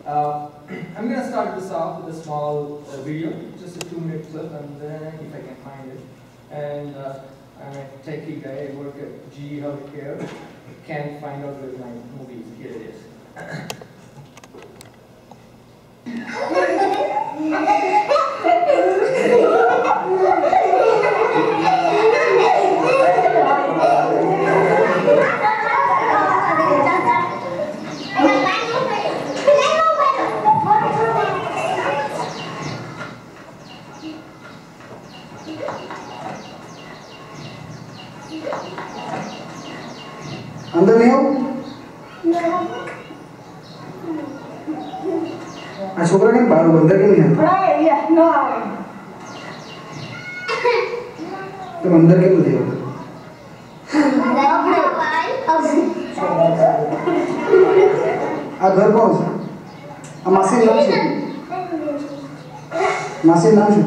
I'm going to start this off with a small video, just a 2-minute clip, and then if I can find it. And I'm a techie guy, I work at GE Healthcare. Can't find out where my movie is. Here it is. अंदर नहीं हो? छोकरा के बाहर अंदर क्यों नहीं है? तुम अंदर क्यों नहीं हो? आ घर कौन सा? मासी नाम से? मासी नाम से?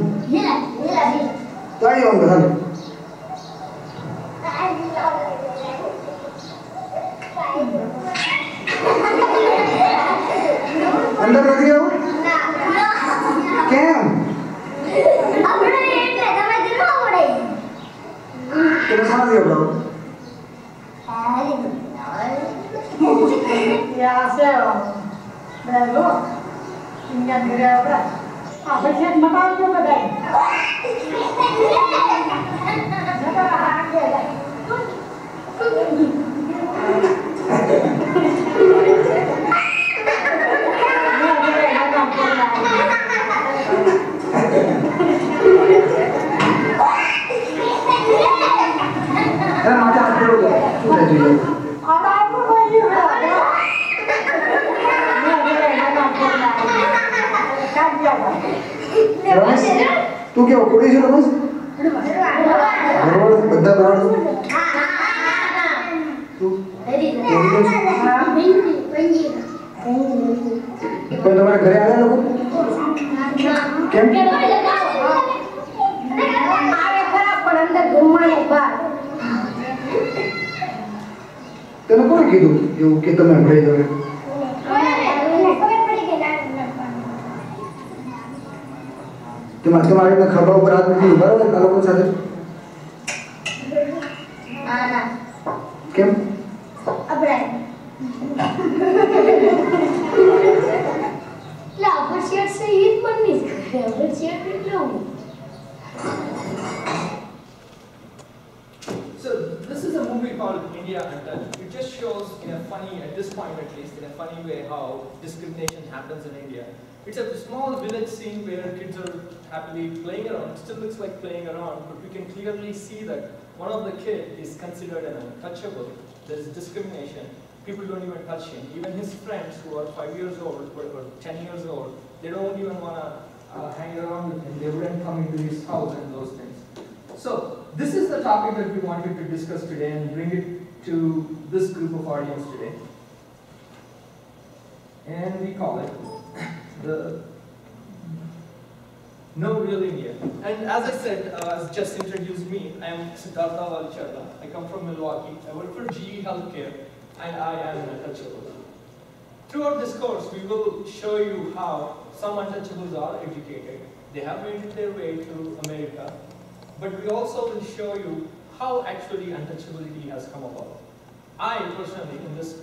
तो आइए अंदर अंदर लग गया हो? क्या? तुम समझ गए bro? Ya sel, baru tinggal berapa? Apa sih makan juga dah? Siapa lagi dah? माता हाथ जोड़ लो, सुधा जी लो। रमेश, तू क्या कोड़ी से रमेश? बराबर, बद्दा बराबर। तू? कोई तुम्हारे घरे आया लोगों? क्या? तेरे को क्या किधर? ये कितना में बड़े जोरे? तुम्हारे में खबर ऊपर आदमी नहीं उभा रहा है कालों को साधे? क्या? अब रहे। ला पर शेयर से ईद बननी है, पर शेयर पे लाऊं। So this is a movie called India Untouched. It just shows in a funny, at this point at least, in a funny way how discrimination happens in India. It's a small village scene where kids are happily playing around. It still looks like playing around, but we can clearly see that one of the kids is considered an untouchable. There is discrimination. People don't even touch him. Even his friends who are 5 years old, whatever, 10 years old, they don't even want to hang around with him. They wouldn't come into his house and those things. So this is the topic that we wanted to discuss today and bring it to this group of audience today. And we call it the No Real India. And as I said, as just introduced me, I am Siddhartha Valicharla. I come from Milwaukee. I work for GE Healthcare, and I am an untouchable. Throughout this course, we will show you how some untouchables are educated. They have made their way to America. But we also will show you how actually untouchability has come about. I personally, in this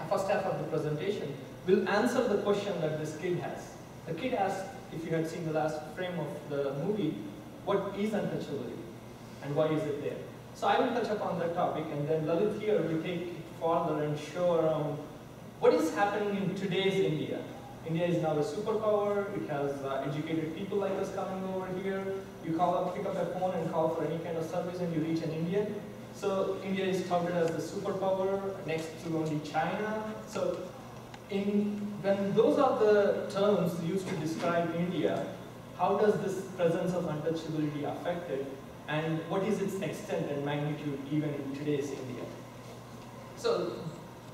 first half of the presentation, will answer the question that this kid has. The kid asked, if you had seen the last frame of the movie, what is untouchability and why is it there? So I will touch upon that topic, and then Lalit here will take it further and show around what is happening in today's India. India is now a superpower. It has educated people like us coming over here. You pick up a phone and call for any kind of service and you reach an Indian. So India is touted as the superpower next to only China. So when those are the terms used to describe India, how does this presence of untouchability affect it, and what is its extent and magnitude even in today's India? So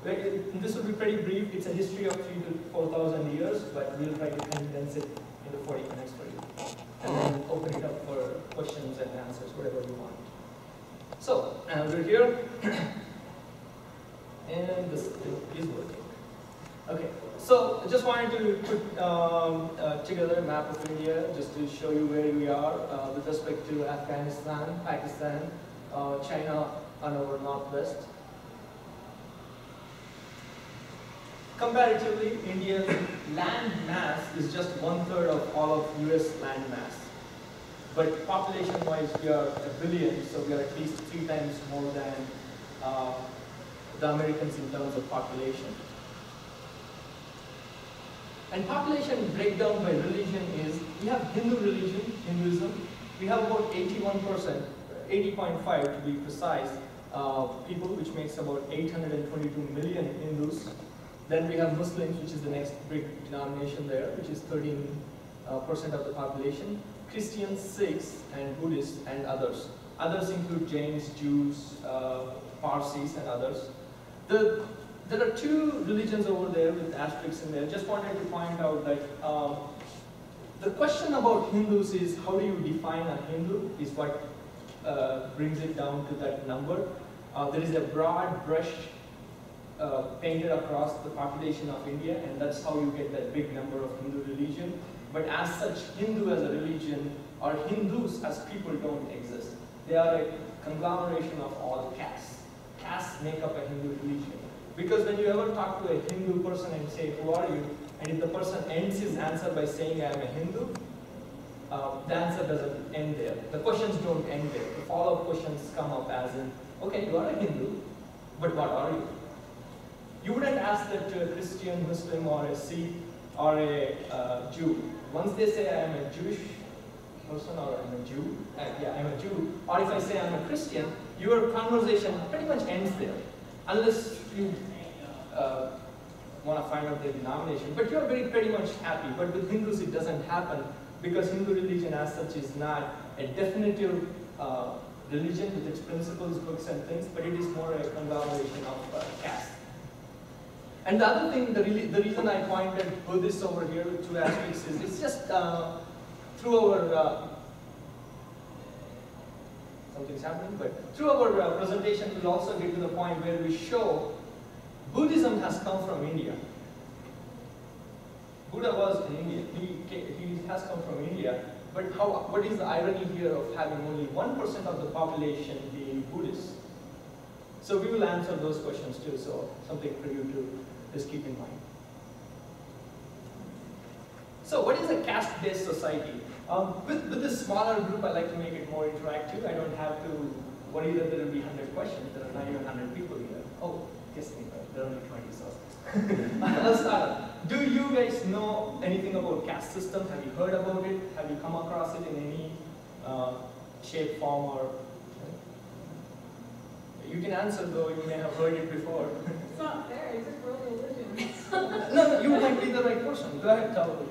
this will be pretty brief. It's a history of 3,000 to 4,000 years, but we'll try to condense it into 40 minutes for you, and then open it up for questions and answers, whatever you want. So we're here, and this thing is working. Okay, so just wanted to put together a map of India just to show you where we are with respect to Afghanistan, Pakistan, China on our northwest. Comparatively, India's land mass is just 1/3 of all of US land mass. But population-wise, we are a billion, so we are at least 3 times more than the Americans in terms of population. And population breakdown by religion is, we have Hindu religion, Hinduism. We have about 81%, 80.5 to be precise, people, which makes about 822 million Hindus. Then we have Muslims, which is the next big denomination there, which is 13% of the population. Christians, Sikhs, and Buddhists, and others. Others include Jains, Jews, Parsis, and others. There are 2 religions over there with asterisks in there. Just wanted to point out that the question about Hindus is, how do you define a Hindu, is what brings it down to that number. There is a broad brush painted across the population of India, and that's how you get that big number of Hindu religion. But as such, Hindu as a religion, or Hindus as people, don't exist. They are a conglomeration of all castes. Castes make up a Hindu religion. Because when you ever talk to a Hindu person and say, who are you? And if the person ends his answer by saying, I am a Hindu, the answer doesn't end there. The questions don't end there. The follow-up questions come up as in, okay, you are a Hindu, but what are you? You wouldn't ask that to a Christian, Muslim, or a Sikh, or a Jew. Once they say I am a Jewish person, or I'm a Jew, yeah, I'm a Jew, or if I say I'm a Christian, your conversation pretty much ends there. Unless you want to find out their denomination. But you're pretty much happy. But with Hindus it doesn't happen, because Hindu religion as such is not a definitive religion with its principles, books, and things, but it is more a conglomeration of castes. And the other thing, the reason I pointed Buddhists over here with 2 aspects is, it's just through our, something's happening, but through our presentation we'll also get to the point where we show Buddhism has come from India. Buddha was in India, he has come from India, but what is the irony here of having only 1% of the population being Buddhist? So we will answer those questions too, so something for you to just keep in mind. So what is a caste-based society? With this smaller group, I like to make it more interactive. I don't have to worry that there will be 100 questions. There are not even 100 people here. Oh, guess me, there are only 20, so. Let's start. Do you guys know anything about caste system? Have you heard about it? Have you come across it in any shape, form, or? You can answer, though you may have heard it before. It's not fair, it's just world religions. No, you might be the right person. Go ahead, tell me.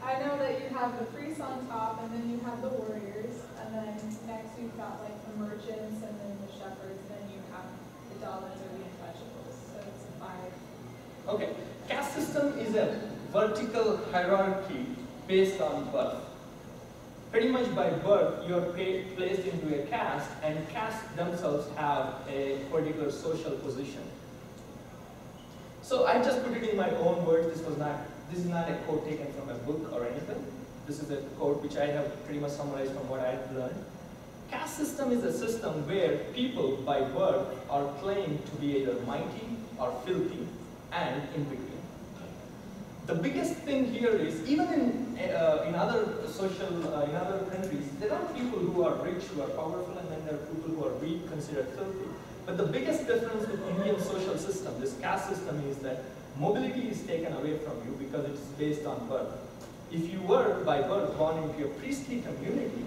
I know that you have the priests on top, and then you have the warriors, and then next you've got like the merchants, and then the shepherds, and then you have the Dalits or the Untouchables. So it's 5. Okay, caste system is a vertical hierarchy based on birth. Pretty much by birth, you are placed into a caste, and castes themselves have a particular social position. So I just put it in my own words. This is not a quote taken from a book or anything. This is a quote which I have pretty much summarized from what I have learned. Caste system is a system where people by birth are claimed to be either mighty or filthy, and in between. The biggest thing here is, even in other in other countries, there are people who are rich, who are powerful, and then there are people who are weak, considered filthy. But the biggest difference with Indian social system, this caste system, is that mobility is taken away from you because it's based on birth. If you were by birth born into a priestly community,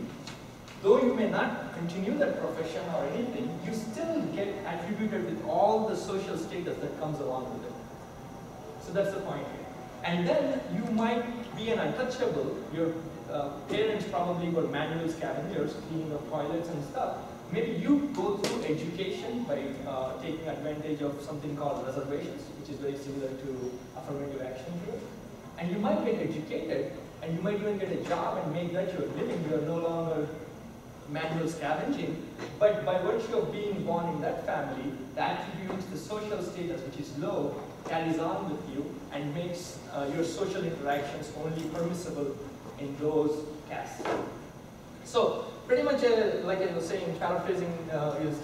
though you may not continue that profession or anything, you still get attributed with all the social status that comes along with it. So that's the point here. And then you might be an untouchable. Your parents probably were manual scavengers, cleaning the toilets and stuff. Maybe you go through education by taking advantage of something called reservations, which is very similar to affirmative action here. And you might get educated, and you might even get a job and make that your living. You are no longer manual scavenging, but by virtue of being born in that family, the attributes, the social status, which is low, carries on with you and makes your social interactions only permissible in those castes. So pretty much like I was saying, paraphrasing is,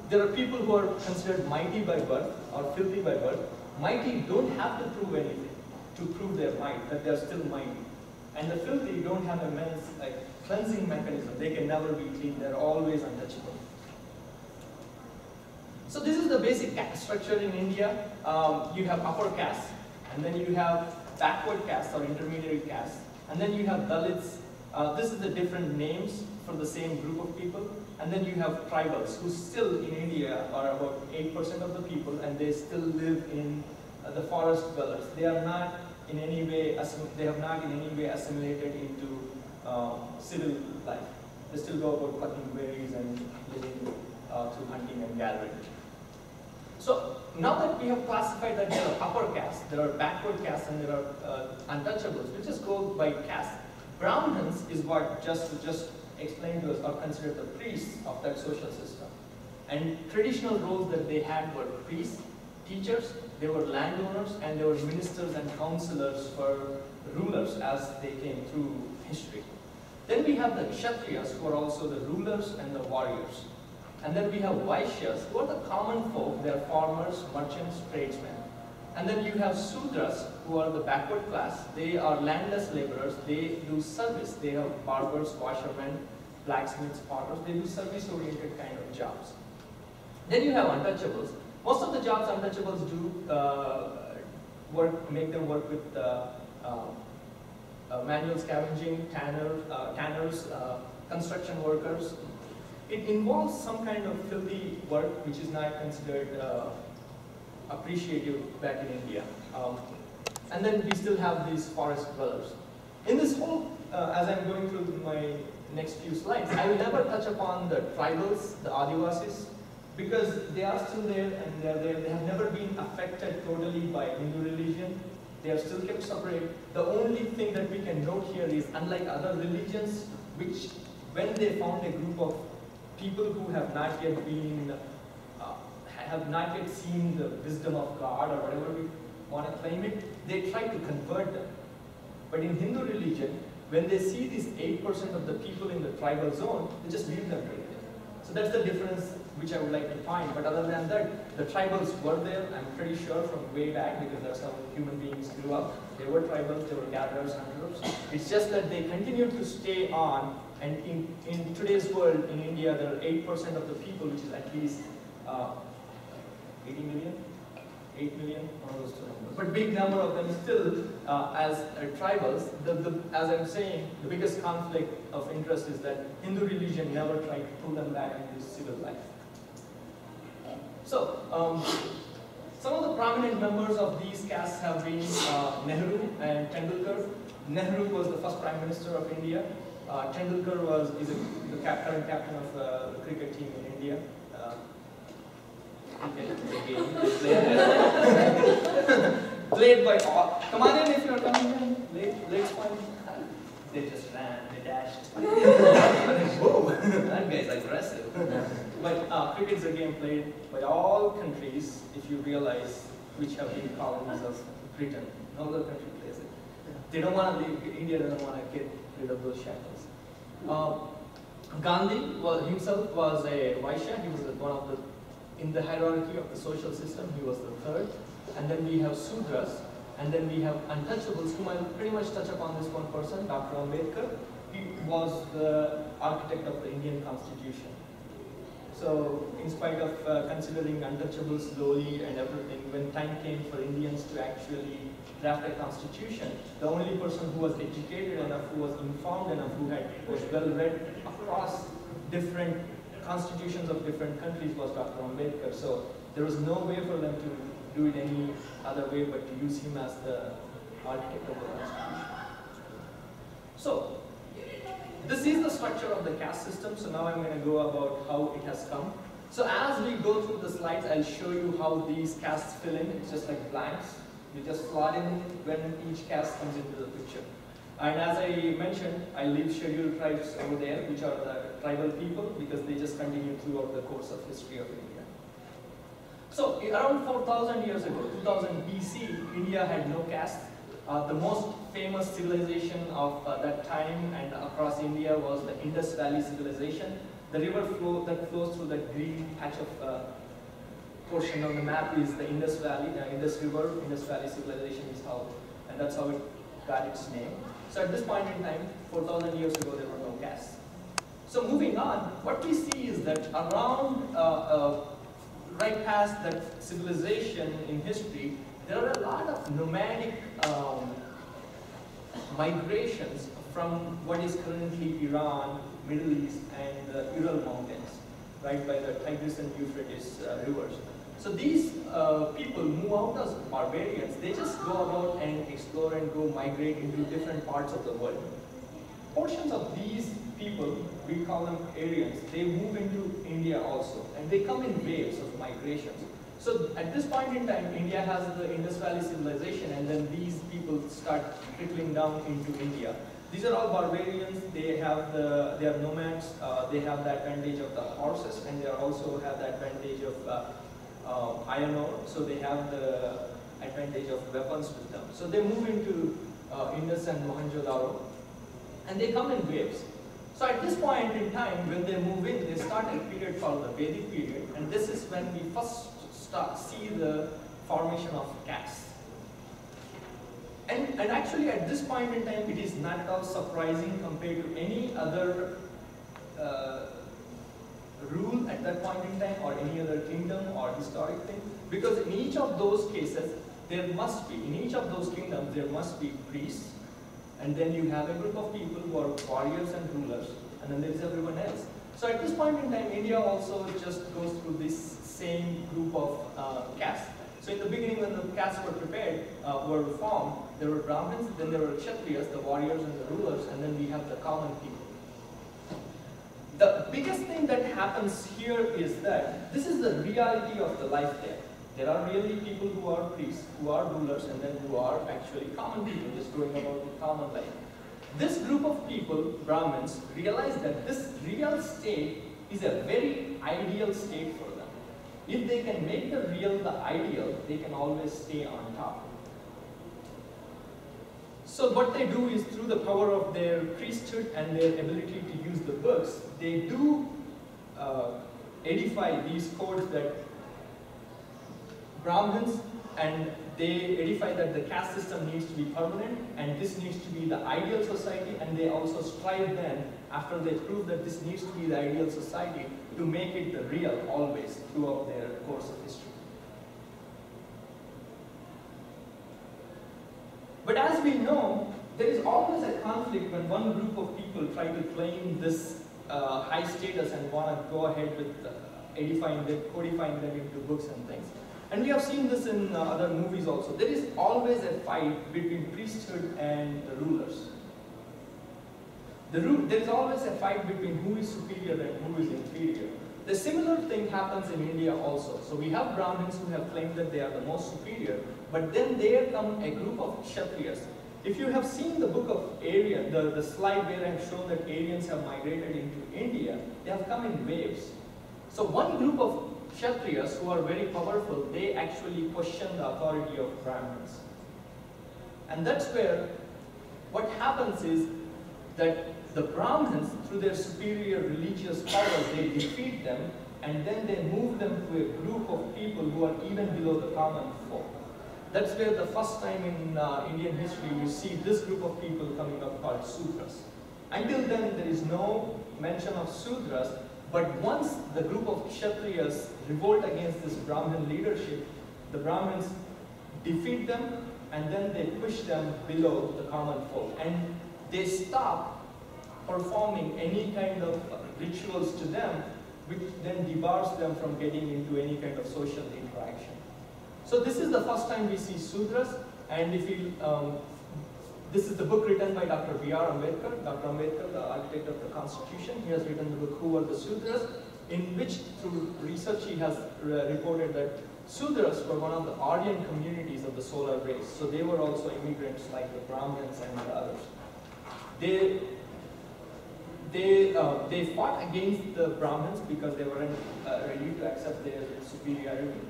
there are people who are considered mighty by birth or filthy by birth. Mighty don't have to prove anything to prove their might, that they're still mighty. And the filthy don't have a cleansing mechanism. They can never be clean. They're always untouchable. So this is the basic caste structure in India. You have upper caste, and then you have backward caste or intermediate caste, and then you have Dalits. This is the different names for the same group of people. And then you have tribals, who still in India are about 8% of the people, and they still live in the forest dwellers. They are not in any way, they have not in any way assimilated into civil life. They still go about plucking berries and living through hunting and gathering. So now that we have classified that there are upper castes, there are backward castes, and there are untouchables, we just go by caste. Brahmins is what just explained to us are considered the priests of that social system. And traditional roles that they had were priests, teachers, they were landowners, and they were ministers and counselors for rulers as they came through history. Then we have the Kshatriyas, who are also the rulers and the warriors. And then we have Vaishyas, who are the common folk. They are farmers, merchants, tradesmen. And then you have Sudras, who are the backward class. They are landless laborers. They do service. They have barbers, washermen, blacksmiths, potters. They do service-oriented kind of jobs. Then you have untouchables. Most of the jobs untouchables do make them work with manual scavenging, tanners, construction workers. It involves some kind of filthy work which is not considered appreciative back in India. And then we still have these forest dwellers. In this whole, as I'm going through my next few slides, I will never touch upon the tribals, the Adivasis, because they are still there and they're there. They have never been affected totally by Hindu religion. They are still kept separate. The only thing that we can note here is, unlike other religions, which when they found a group of people who have not yet been, have not yet seen the wisdom of God or whatever we want to claim it, they try to convert them. But in Hindu religion, when they see these 8% of the people in the tribal zone, they just leave them to it. So that's the difference which I would like to find. But other than that, the tribals were there, I'm pretty sure, from way back, because that's how human beings grew up. They were tribals, they were gatherers, hunters. It's just that they continued to stay on, and in today's world, in India, there are 8% of the people, which is at least 80 million? 8 million, one of those two numbers. But big number of them still, as tribals, as I'm saying, the biggest conflict of interest is that Hindu religion never tried to pull them back into civil life. So, some of the prominent members of these castes have been Nehru and Tendulkar. Nehru was the first Prime Minister of India. Tendulkar is the current captain of the cricket team in India. Played by all. Come on in if you're coming in. Late's fine. They just ran, they dashed. Whoa, that guy's aggressive. But cricket is a game played by all countries, if you realize, which have been colonies of Britain. No other country plays it. They don't want to leave, India doesn't want to get rid of those shackles. Gandhi himself was a Vaishya. He was one of the, in the hierarchy of the social system, he was the third. And then we have Sudras, and then we have untouchables, whom I'll pretty much touch upon this one person, Dr. Ambedkar. He was the architect of the Indian Constitution. So, in spite of considering untouchables lowly and everything, when time came for Indians to actually draft a constitution, the only person who was educated enough, who was informed enough, who was well read across different constitutions of different countries was Dr. Ambedkar. So, there was no way for them to do it any other way but to use him as the architect of the constitution. So, this is the structure of the caste system. So now I'm going to go about how it has come. So as we go through the slides, I'll show you how these castes fill in. It's just like blanks. You just slot in when each caste comes into the picture. And as I mentioned, I leave scheduled tribes over there, which are the tribal people, because they just continue throughout the course of history of India. So So around 4,000 years ago, 2000 BC, India had no caste. The most famous civilization of that time and across India was the Indus Valley civilization. The river that flows through that green patch of portion on the map is the Indus Valley, Indus River. Indus Valley civilization is how, and that's how it got its name. So at this point in time, 4,000 years ago, there were no castes. So moving on, what we see is that around, right past that civilization in history, there are a lot of nomadic migrations from what is currently Iran, Middle East, and the Ural Mountains, right by the Tigris and Euphrates rivers. So these people move out as barbarians. They just go about and explore and go migrate into different parts of the world. Portions of these people, we call them Aryans, they move into India also, and they come in waves of migrations. So at this point in time, India has the Indus Valley civilization, and then these people start trickling down into India. These are all barbarians. They are nomads. They have the advantage of the horses, and they also have the advantage of iron ore. So they have the advantage of weapons with them. So they move into Indus and Mohenjo-daro, and they come in waves. So at this point in time, when they move in, they start a period called the Vedic period, and this is when we first see the formation of castes. And actually at this point in time, it is not at all surprising compared to any other rule at that point in time, or any other kingdom or historic thing, because in each of those cases, there must be, in each of those kingdoms, there must be priests, and then you have a group of people who are warriors and rulers, and then there is everyone else. So at this point in time, India also just goes through this same group of castes. So in the beginning, when the castes were formed, there were Brahmins, then there were Kshatriyas, the warriors and the rulers, and then we have the common people. The biggest thing that happens here is that this is the reality of the life there. There are really people who are priests, who are rulers, and then who are actually common people, just going about the common life. This group of people, Brahmins, realize that this real state is a very ideal state for them. If they can make the real the ideal, they can always stay on top. So what they do is, through the power of their priesthood and their ability to use the books, they do edify these codes that Brahmins, and they edify that the caste system needs to be permanent, and this needs to be the ideal society, and they also strive then, after they prove that this needs to be the ideal society, to make it the real always throughout their course of history. But as we know, there is always a conflict when one group of people try to claim this high status and want to go ahead with edifying them, codifying them into books and things. And we have seen this in other movies also. There is always a fight between priesthood and the rulers. There is always a fight between who is superior and who is inferior. The similar thing happens in India also. So we have Brahmins who have claimed that they are the most superior, but then there come a group of Kshatriyas. If you have seen the book of Aryan, the slide where I have shown that Aryans have migrated into India, they have come in waves. So one group of Kshatriyas who are very powerful, they actually question the authority of Brahmins. And that's where what happens is that the Brahmins, through their superior religious power, they defeat them, and then they move them to a group of people who are even below the common folk. That's where the first time in Indian history you see this group of people coming up called Sudras. Until then, there is no mention of Sudras, but once the group of Kshatriyas revolt against this Brahmin leadership, the Brahmins defeat them, and then they push them below the common folk. And they stop performing any kind of rituals to them, which then debars them from getting into any kind of social interaction. So this is the first time we see Sudras, and if you, this is the book written by Dr. B.R. Ambedkar. Dr. Ambedkar, the architect of the Constitution, he has written the book Who Are the Sudras, in which through research he has reported that Sudras were one of the Aryan communities of the solar race. So they were also immigrants like the Brahmins and the others. They fought against the Brahmins because they weren't ready to accept their superiority.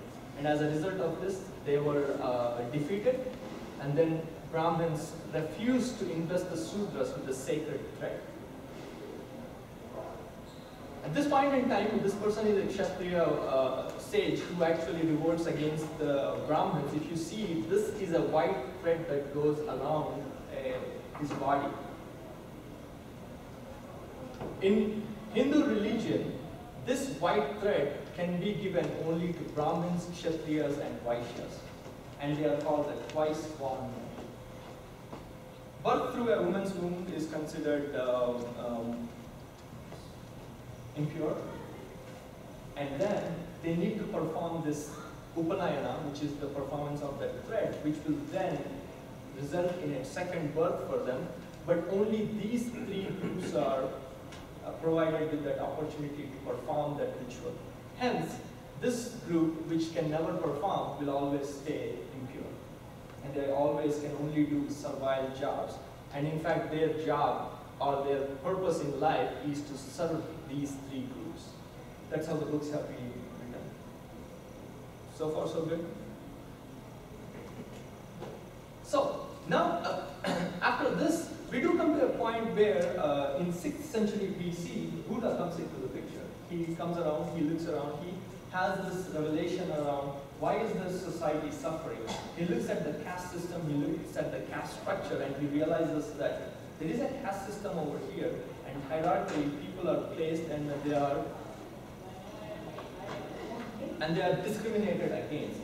And as a result of this, they were defeated, and then Brahmins refused to invest the Sudras with the sacred thread. At this point in time, this person is a Kshatriya sage who actually revolts against the Brahmins. If you see, this is a white thread that goes along his body. In Hindu religion, this white thread can be given only to Brahmins, Kshatriyas, and Vaishyas, and they are called the twice born men. Birth through a woman's womb is considered impure, and then they need to perform this Upanayana, which is the performance of that thread, which will then result in a second birth for them, but only these three groups are provided with that opportunity to perform that ritual. Hence, this group, which can never perform, will always stay impure. And they always can only do servile jobs. And in fact, their job or their purpose in life is to serve these three groups. That's how the books have been written. So far, so good? So, now, after this, we do come to a point where in 6th century BC, Buddha comes into the picture. He comes around, he looks around, he has this revelation around why is this society suffering. He looks at the caste system, he looks at the caste structure, and he realizes that there is a caste system over here, and hierarchically people are placed and they are discriminated against.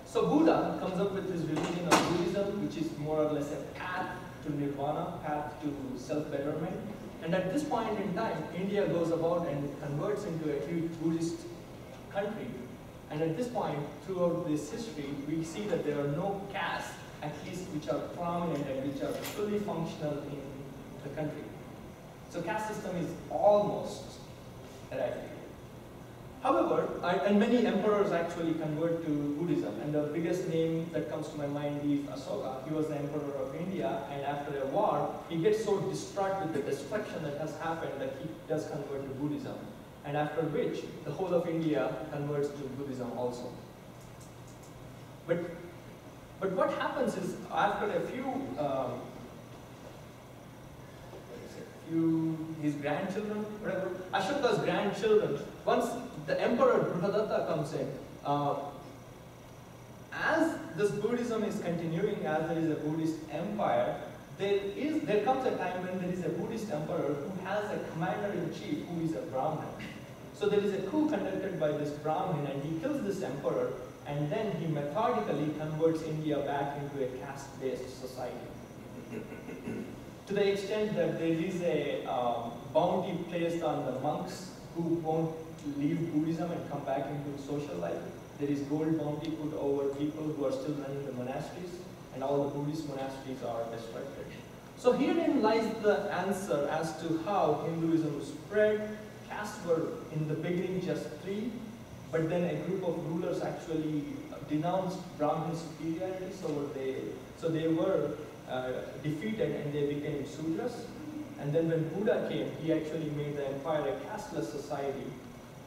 So Buddha comes up with his religion of Buddhism, which is more or less a path to nirvana, path to self-betterment. And at this point in time, India goes about and converts into a huge Buddhist country. And at this point, throughout this history, we see that there are no castes, at least which are prominent and which are fully functional in the country. So caste system is almost eradicated. However, and many emperors actually convert to Buddhism, and the biggest name that comes to my mind is Ashoka. He was the emperor of India, and after a war, he gets so distraught with the destruction that has happened that he does convert to Buddhism. And after which, the whole of India converts to Buddhism also. But what happens is, after a his grandchildren, whatever, Ashoka's grandchildren, once the emperor Brihadatta comes in, as this Buddhism is continuing, as there is a Buddhist empire, there comes a time when there is a Buddhist emperor who has a commander-in-chief who is a Brahmin. So there is a coup conducted by this Brahmin, and he kills this emperor, and then he methodically converts India back into a caste-based society. To the extent that there is a bounty placed on the monks who won't leave Buddhism and come back into social life. There is gold bounty put over people who are still running the monasteries, and all the Buddhist monasteries are destructed. So herein lies the answer as to how Hinduism spread. Castes were in the beginning just three, but then a group of rulers actually denounced Brahmin superiority, so they were defeated and they became Sudras. And then when Buddha came, he actually made the empire a casteless society.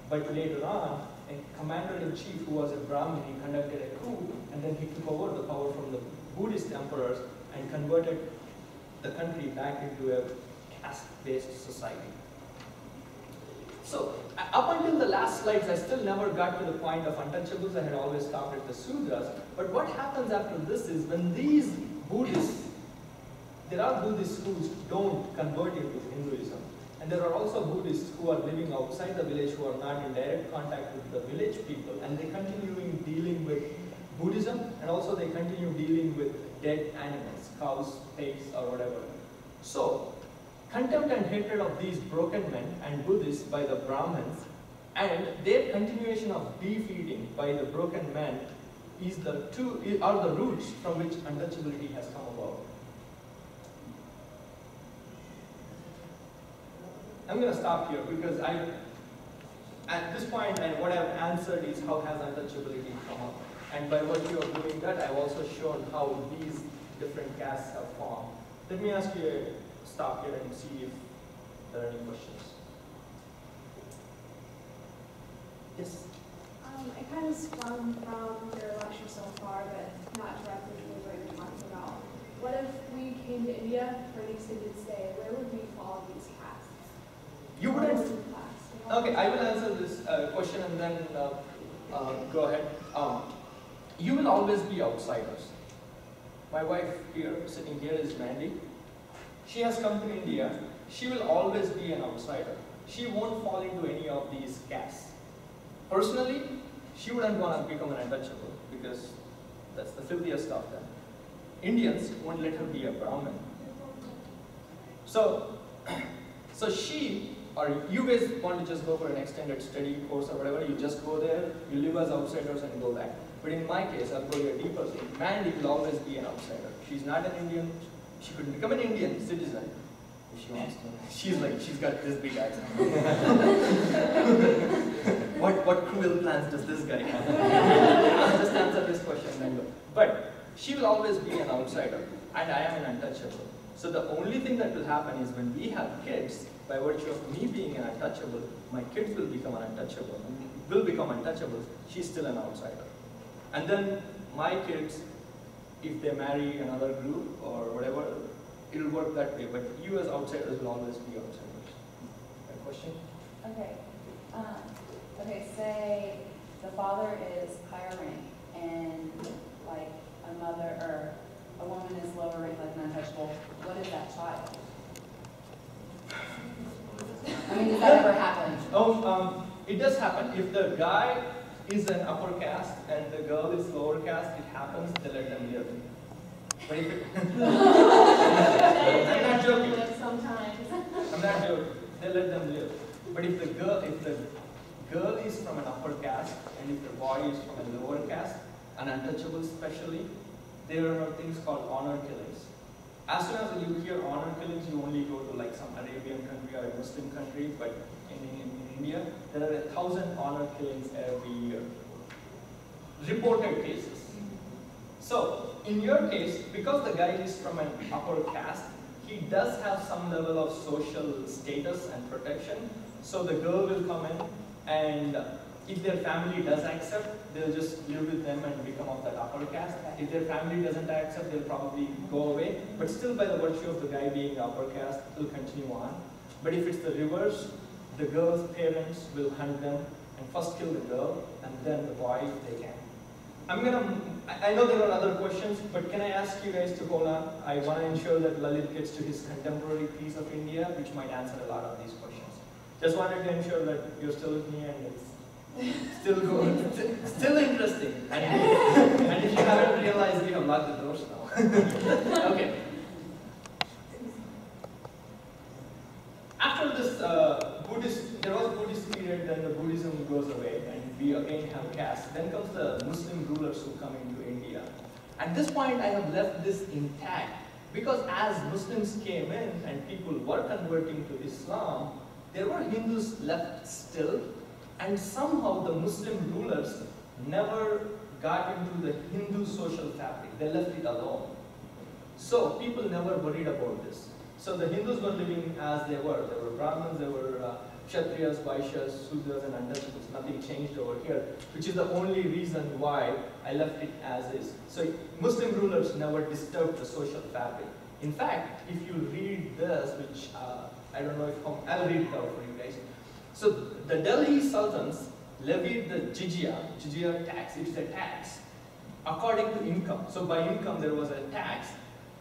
But later on, a commander-in-chief who was a Brahmin, he conducted a coup, and then he took over the power from the Buddhist emperors and converted the country back into a caste-based society. So, up until the last slides, I still never got to the point of untouchables. I had always stopped at the Sudras. But what happens after this is, when these Buddhists, there are Buddhists who don't convert into Hinduism. And there are also Buddhists who are living outside the village, who are not in direct contact with the village people, and they continue dealing with Buddhism, and also they continue dealing with dead animals, cows, pigs, or whatever. So, contempt and hatred of these broken men and Buddhists by the Brahmins, and their continuation of beef eating by the broken men are the roots from which untouchability has come about. I'm going to stop here because at this point, and what I've answered is how has untouchability come up. And by virtue of doing that, I've also shown how these different castes have formed. Let me ask you to stop here and see if there are any questions. Yes? I kind of spun from your lecture so far, but not directly to what you're talking about. What if we came to India for an extended stay? Where would we fall in these castes? You wouldn't. Class, you know? Okay, I will answer this question and then go ahead. You will always be outsiders. My wife here, sitting here, is Mandy. She has come to India. She will always be an outsider. She won't fall into any of these castes. Personally, she wouldn't want to become an untouchable because that's the filthiest of them. Indians won't let her be a Brahmin. So she, or you guys want to just go for an extended study course or whatever, you just go there, you live as outsiders and go back. But in my case, I'll go a deeper thing. Mandy will always be an outsider. She's not an Indian. She could become an Indian citizen if she wants to. She's got this big accent. What cruel plans does this guy have? I'll just answer this question and then go. But she will always be an outsider, and I am an untouchable. So the only thing that will happen is when we have kids, by virtue of me being an untouchable, my kids will become an untouchable. Will become untouchables. She's still an outsider. And then my kids, if they marry another group or whatever, it'll work that way. But you as outsiders will always be outsiders. A question? Okay. Okay, say the father is higher rank and like a mother or a woman is lower rank, like an untouchable. What is that child? I mean, does that ever happen? Oh, it does happen. If the guy is an upper caste and the girl is lower caste, it happens, they let them live. But if it I'm not joking. Sometimes. I'm not joking. They let them live. But if the girl is from an upper caste and if the boy is from a lower caste, an untouchable especially, there are things called honor killings. As soon as you hear honor killings, you only go to like some Arabian country or a Muslim country, but in India, there are 1,000 honor killings every year. Reported cases. So, in your case, because the guy is from an upper caste, he does have some level of social status and protection. So the girl will come in, and if their family does accept, they'll just live with them and become of that upper caste. If their family doesn't accept, they'll probably go away. But still, by the virtue of the guy being upper caste, will continue on. But if it's the reverse, the girl's parents will hunt them and first kill the girl, and then the boy if they can. I know there are other questions, but can I ask you guys to hold on? I want to ensure that Lalit gets to his contemporary piece of India, which might answer a lot of these questions. Just wanted to ensure that you're still with me and it's still good, still interesting. And if you haven't realized, we have locked the doors now. Okay. After this there was Buddhist period, then the Buddhism goes away, and we again have caste. Then comes the Muslim rulers who come into India. At this point, I have left this intact, because as Muslims came in and people were converting to Islam, there were Hindus left still, and somehow the Muslim rulers never got into the Hindu social fabric. They left it alone. So people never worried about this. So the Hindus were living as they were. There were Brahmins, there were Kshatriyas, Vaishyas, Sudras, and Untouchables. Nothing changed over here, which is the only reason why I left it as is. So Muslim rulers never disturbed the social fabric. In fact, if you read this, which I don't know if I'll read it out for you guys. So the Delhi Sultans levied the jizya tax. It's a tax according to income. So by income there was a tax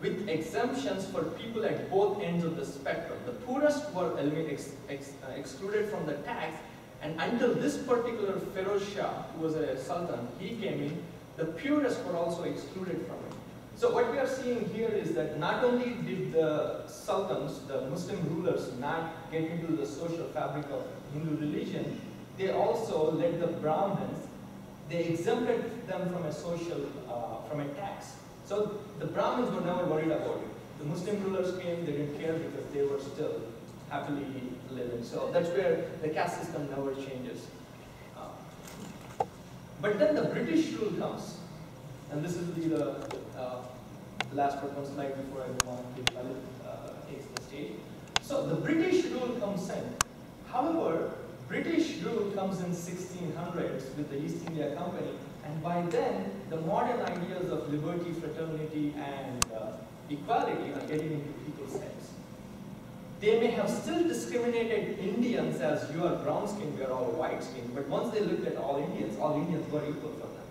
with exemptions for people at both ends of the spectrum. The poorest were excluded from the tax, and until this particular Feroz Shah, who was a sultan, he came in, the purest were also excluded from it. So what we are seeing here is that not only did the sultans, the Muslim rulers, not get into the social fabric of Hindu religion, they also let the Brahmins, they exempted them from a social, from a tax. So the Brahmins were never worried about it. The Muslim rulers came, they didn't care because they were still happily living. So that's where the caste system never changes. But then the British rule comes, and this will be the last one slide before I move on to Lalit takes the stage. So the British rule comes in. However, British rule comes in 1600s with the East India Company, and by then the modern ideas of liberty, fraternity, and equality are getting into people's heads. They may have still discriminated Indians as you are brown skinned, we are all white skinned, but once they looked at all Indians were equal for them.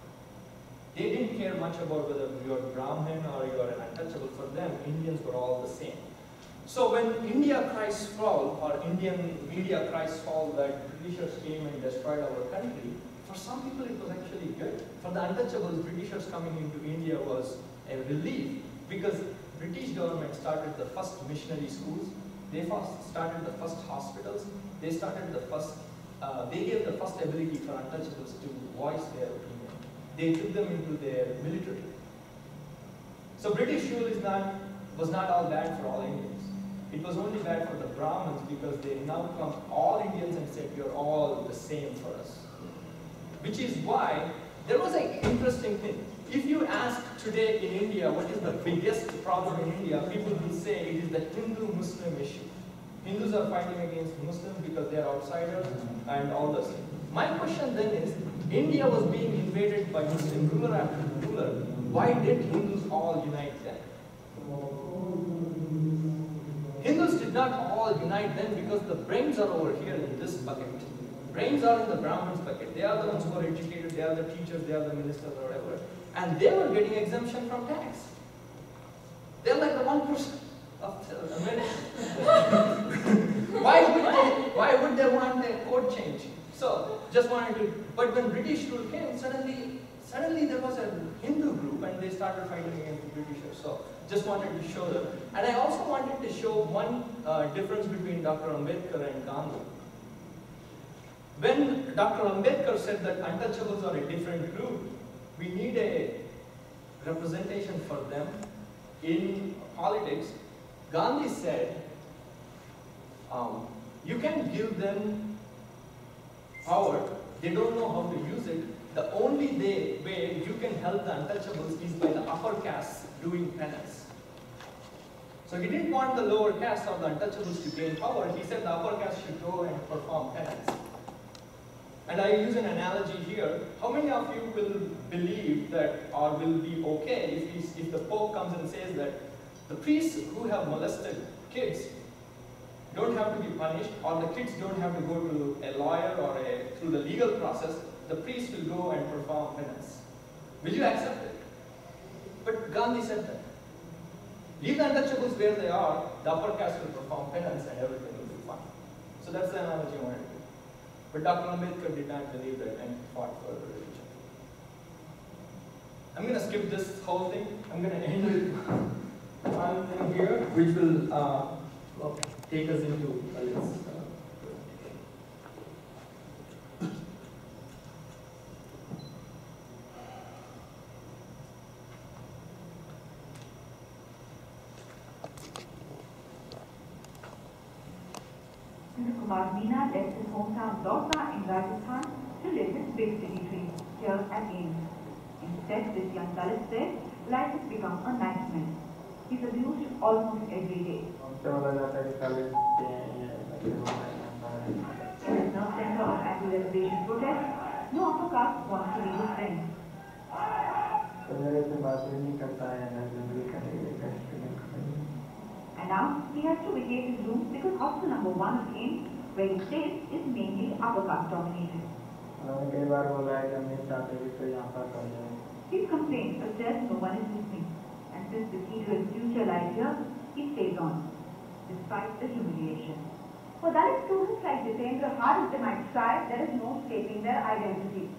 They didn't care much about whether you are Brahmin or you are an untouchable. For them, Indians were all the same. So when India cries foul, or Indian media cries foul that Britishers came and destroyed our country, for some people it was actually good. For the untouchables, Britishers coming into India was a relief, because British government started the first missionary schools, they started the first hospitals, they started the first, they gave the first ability for untouchables to voice their opinion. They took them into their military. So British rule was not all bad for all Indians. It was only bad for the Brahmins, because they now come all Indians and said, you're all the same for us. Which is why there was an interesting thing. If you ask today in India what is the biggest problem in India, people will say it is the Hindu-Muslim issue. Hindus are fighting against Muslims because they are outsiders and all this. My question then is, India was being invaded by Muslim ruler after ruler. Why did Hindus all unite then? Hindus did not all unite then because the brains are over here in this bucket. Brains are in the Brahmins bucket. They are the ones who are educated, they are the teachers, they are the ministers or whatever. And they were getting exemption from tax. They're like the 1% of America. Why would they want a code change? So, just wanted to, but when British rule came, suddenly there was a Hindu group and they started fighting against the Britishers. So, just wanted to show them. And I also wanted to show one difference between Dr. Ambedkar and Gandhi. When Dr. Ambedkar said that untouchables are a different group, we need a representation for them in politics, Gandhi said, you can give them power, they don't know how to use it. The only way you can help the untouchables is by the upper caste doing penance. So he didn't want the lower caste or the untouchables to gain power. He said the upper caste should go and perform penance. And I use an analogy here. How many of you will believe that, or will be okay if the Pope comes and says that the priests who have molested kids don't have to be punished, or the kids don't have to go to a lawyer or through the legal process, the priest will go and perform penance. Will you accept it? But Gandhi said that. Leave the untouchables where they are, the upper caste will perform penance and everything will be fine. So that's the analogy I wanted to do. But Dr. Ambedkar did not believe that and fought for the religion. I'm going to skip this whole thing. I'm going to end with one thing here, which will take us into Lalit's presentation. Kumar Meena left his hometown Lorna in Rajasthan to live his big city dream here at AIMS. Instead, this young Dalit said, life has become a nightmare. He's abused almost every day. In the nerve center of anti-reservation protest, no upper caste wants to be his friend. And now he has to vacate his room because hostel number 1 of AIMS, where he stays, is mainly upper caste dominated. He's complained, but says no one is listening. And since the key to his future lies here, he stays on, despite the humiliation. For Dalit students like Jitendra, hard as they might try, there is no escaping their identity.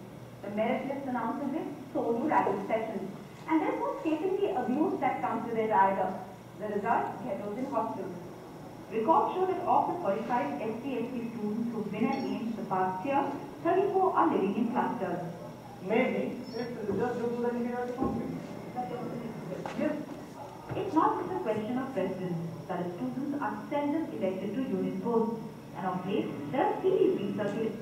The merit list announces it, so do rally sessions. And there is no escaping the abuse that comes with it either. The result, ghettos in hostels. Records show that of the 45 SC/ST students who've been at AIMS the past year, 34 are living in clusters. Maybe it's just due to the inferiority complex. Yes. It's not just a question of residence. That students are seldom elected to unit posts, and of late, there are series being circulated.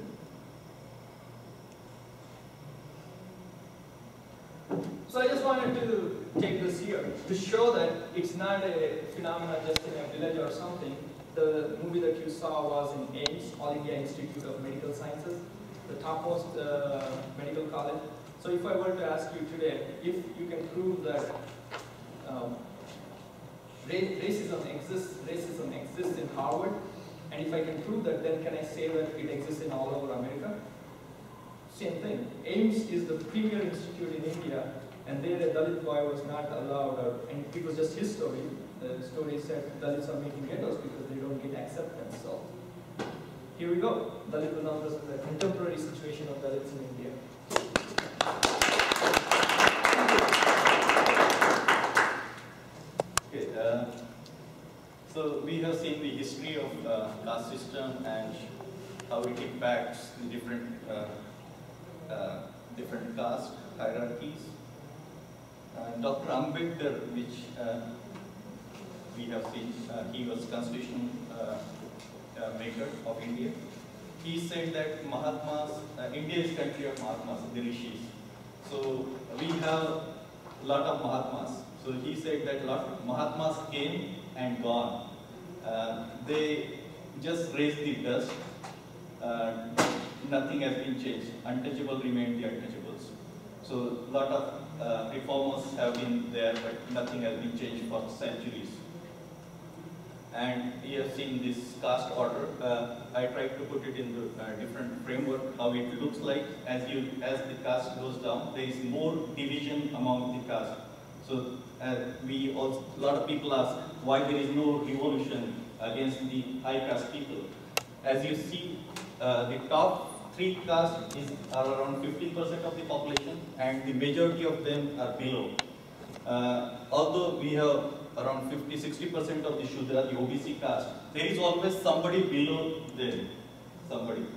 So I just wanted to take this here to show that it's not a phenomenon just in a village or something. The movie that you saw was in AIMS, All India Institute of Medical Sciences, the topmost medical college. So if I were to ask you today, if you can prove that racism exists in Harvard, and if I can prove that, then can I say that it exists in all over America? Same thing. AIMS is the premier institute in India, and there a Dalit boy was not allowed, and it was just his story. The story said Dalits are making ghettos because they don't get acceptance. So here we go. Dalit will now present the contemporary situation of Dalits in India. Okay, so we have seen the history of caste system and how it impacts the different caste hierarchies. Dr. Ambedkar, which we have seen, he was constitution maker of India. He said that Mahatmas, India is country of Mahatmas, the rishis. So we have a lot of Mahatmas. So he said that a lot of Mahatmas came and gone. They just raised the dust. Nothing has been changed. Untouchable remained the untouchables. So a lot of reformers have been there, but nothing has been changed for centuries. And we have seen this caste order. I tried to put it in the different framework, how it looks like. As the caste goes down, there is more division among the caste. So a lot of people ask why there is no revolution against the high caste people. As you see, the top 3 castes are around 15% of the population, and the majority of them are below. Although we have around 50–60% of the Shudra, the OBC caste, there is always somebody below them,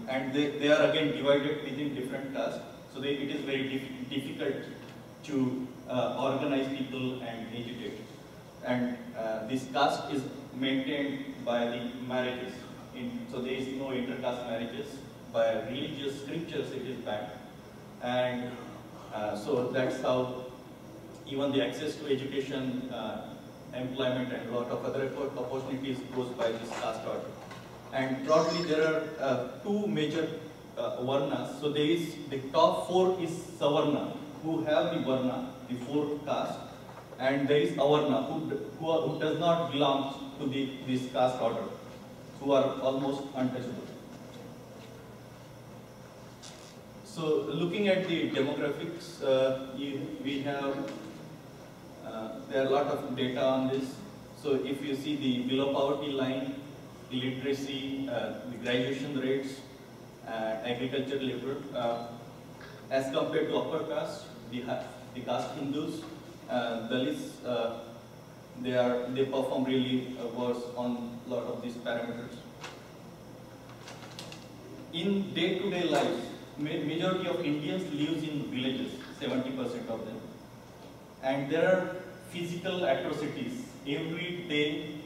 and they are again divided within different castes. So it is very difficult to organize people and educate. And this caste is maintained by the marriages. So there is no inter-caste marriages. By religious scriptures it is banned. And so that's how even the access to education, employment and a lot of other opportunities goes by this caste order. And broadly there are 2 major varnas. So there is, the top 4 is Savarna, who have the varna, the 4 caste, and there is Avarna, who does not belong to this caste order, who are almost untouchable. So looking at the demographics, we have, there are a lot of data on this. So if you see the below poverty line, the literacy, the graduation rates, agricultural labor, as compared to upper caste, the caste Hindus, Dalits, they perform really worse on a lot of these parameters. In day-to-day life, majority of Indians lives in villages, 70% of them. And there are physical atrocities. Every day,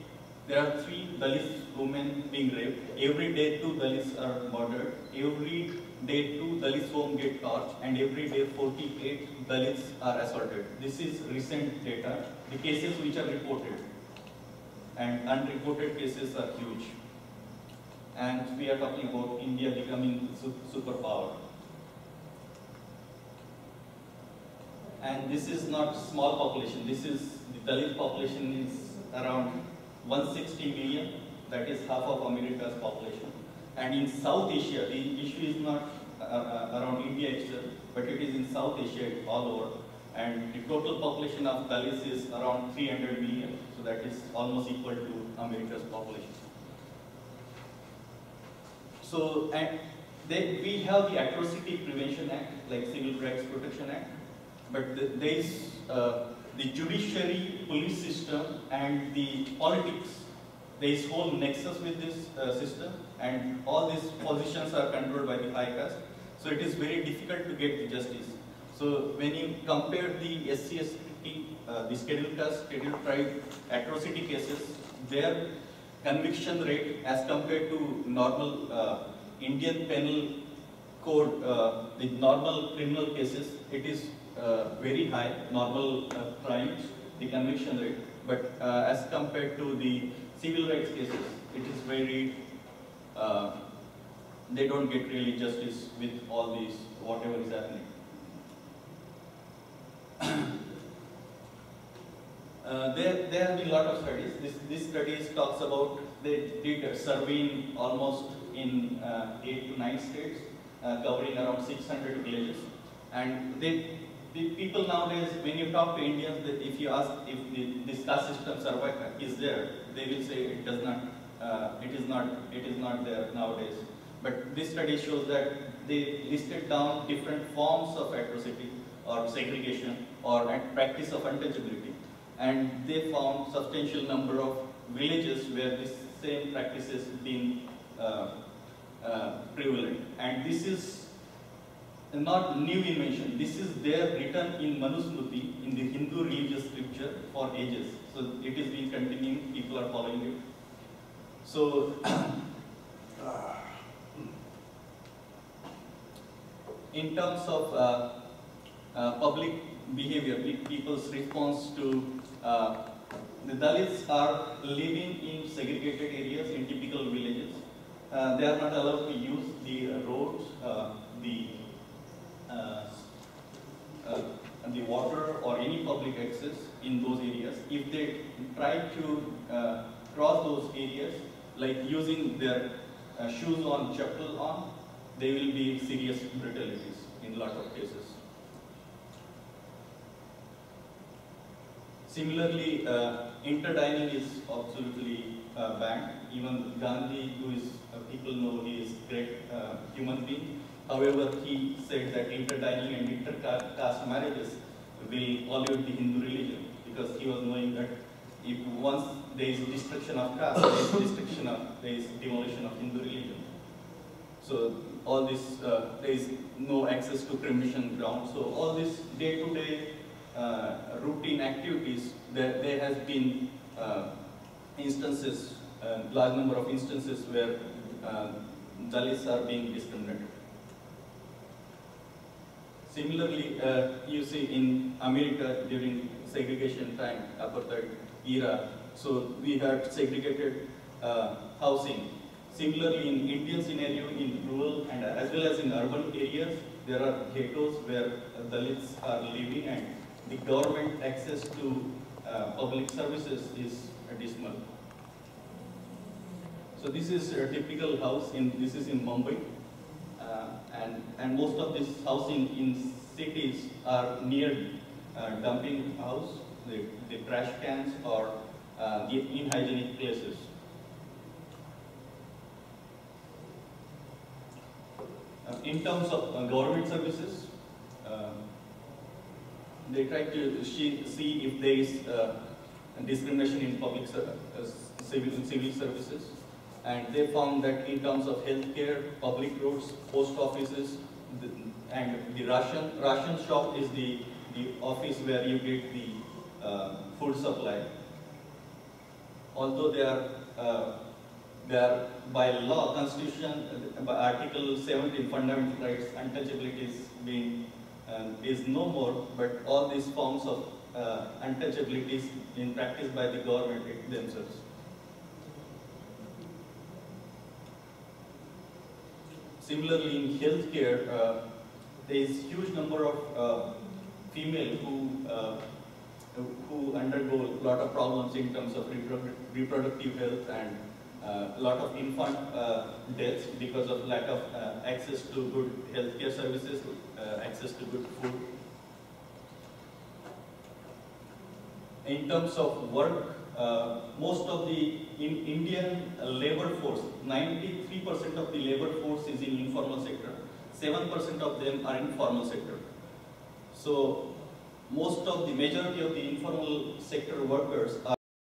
there are 3 Dalit women being raped. Every day, 2 Dalits are murdered. Every day, 2 Dalits homes get torched. And every day, 48 Dalits are assaulted. This is recent data. The cases which are reported. And unreported cases are huge. And we are talking about India becoming superpower. And this is not small population. This is, the Dalit population is around 160 million. That is half of America's population. And in South Asia, the issue is not around India itself, but it is in South Asia all over. And the total population of Dalits is around 300 million. So that is almost equal to America's population. So, and we have the Atrocity Prevention Act, like Civil Rights Protection Act, but there is the judiciary, police system, and the politics. There is whole nexus with this system, and all these positions are controlled by the high caste. So it is very difficult to get the justice. So when you compare the SC/ST, the scheduled caste, scheduled tribe atrocity cases, their conviction rate as compared to normal Indian penal code, the normal criminal cases, it is very high, normal crimes, the conviction rate. But as compared to the civil rights cases, it is very, they don't get really justice with all these, whatever is happening. There have been a lot of studies. This studies talks about, they did a survey in almost in 8 to 9 states, covering around 600 villages. And the people nowadays, when you talk to Indians, if you ask if this caste system is there, they will say it does not. It is not there nowadays. But this study shows that they listed down different forms of atrocity or segregation or practice of untouchability, and they found substantial number of villages where this same practice is being prevalent. And this is not new invention. This is there written in Manusmriti, in the Hindu religious scripture for ages. So it is being continuing, people are following it. So in terms of public behavior, people's response to the Dalits are living in segregated areas in typical villages. They are not allowed to use the roads, the water or any public access in those areas. If they try to cross those areas, like using their shoes on, chappal on, they will be serious brutalities in a lot of cases. Similarly, interdining is absolutely banned. Even Gandhi, who is, people know he is a great human being. However, he said that interdining and intercaste marriages will pollute the Hindu religion, because he was knowing that if once there is destruction of caste, there is demolition of Hindu religion. So all this, there is no access to cremation ground. So all this day-to-day routine activities, there has been instances, large number of instances where Dalits are being discriminated. Similarly, you see in America during segregation time, apartheid era, so we had segregated housing. Similarly, in Indian scenario, in rural and as well as in urban areas, there are ghettos where Dalits are living, and the government access to public services is dismal. So this is a typical house this is in Mumbai, and most of this housing in cities are near dumping house, the trash cans or the unhygienic places. In terms of government services, they try to see if there is discrimination in public civil services, and they found that in terms of healthcare, public roads, post offices, and the ration shop is the office where you get the food supply. Although they are by law, constitution, by Article 17, fundamental rights, untouchability is no more, but all these forms of untouchabilities in practice by the government themselves. Similarly, in healthcare, there is huge number of female who undergo a lot of problems in terms of reproductive health, and a lot of infant deaths because of lack of access to good healthcare services, access to good food. In terms of work, most of the Indian labor force, 93% of the labor force is in informal sector, 7% of them are in formal sector. So most of the majority of the informal sector workers are